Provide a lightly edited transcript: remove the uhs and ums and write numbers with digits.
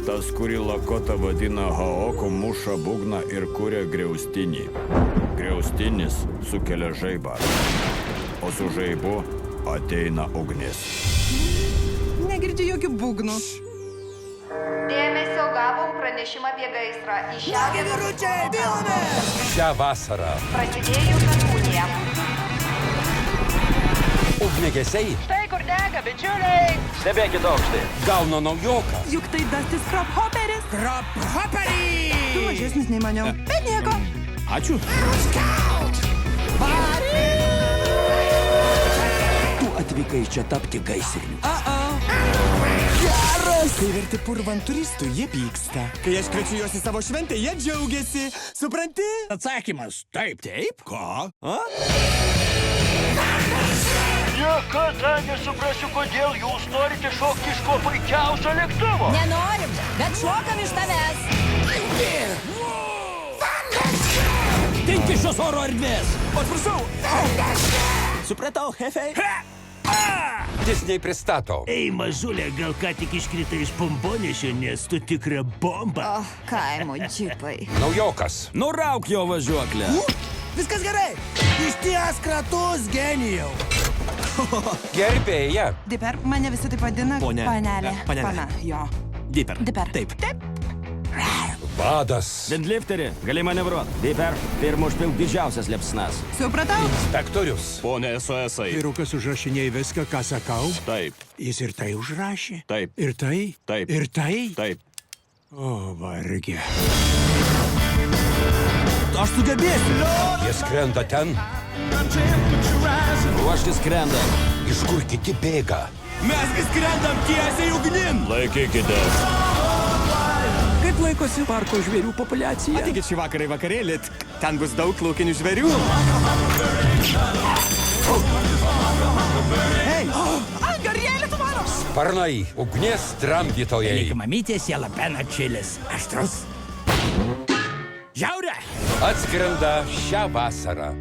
Tas, kurį Lakota vadina Haoku, muša būgną ir kuria griaustinį. Griaustinis sukelia žaibą, o su žaibu ateina ugnis. Negirdžiu jokių būgnų. Dėmesio gavom pranešimą apie gaisrą. Šią vasarą Prasidėjus perkūnija. ugniagesiai Štai kur dega, bičiuliai! Stebėkit aukštį. gauna naujoką. Juk tai Dustis Krabhoperis. Tu mažesnis nei maniau. Bet nieko. Ačiū. Tu atvykai čia tapti gaisriniu. Geras! Kai verti purvan turistų, jie pyksta. Kai aš kviečiu juos į savo šventę, jie džiaugiasi. Supranti? Atsakymas - taip. Taip? Ką? Niekada nesuprasiu, kodėl jūs norite šokti iš ko puikiausio lėktuvo. Nenorim, bet šokam iš tavęs. Dinki šios oro erdvės! Atsiprašau! Supratau, hefei? Disney pristato Ei, mažulė, gal ką tik iškritai iš pomponešio, nes tu tikra bomba. O, kaimo džipai. naujokas. Nurauk jo važiuoklę. Viskas gerai. Išties kratus, genijau. Gerbėja. Diper, mane visi taip vadina. Ponia. Panelė. Panelė. Pana, jo. Diper. Diper. Taip. Vadas. Lifterį, gali manevruot. Diper, pirmo užpilk didžiausias liepsnas. Supratau? Inspektorius. Pone SOS-ai. Vyrukas užrašinėjai viską, ką sakau. Taip, Jis ir tai užrašė. taip, Ir tai. Taip. Ir tai. taip. O, vargė. Aš sugebėsiu. Jis skrenda ten, Ruoškis skrenda. iš kur kiti bėga. Mesgi skrendam tiesiai ugnin. Laikykite. Kaip laikosi parko žvėrių populiacija? Atikit šį vakarą į vakarėlį. Ten bus daug laukinių žvėrių. Hei! Angarėlė tu mano! Sparnai, ugnies tramdytojai. Mamytė siela pena čilis. Aštrus. Žiaurė. Atskrenda šią vasarą.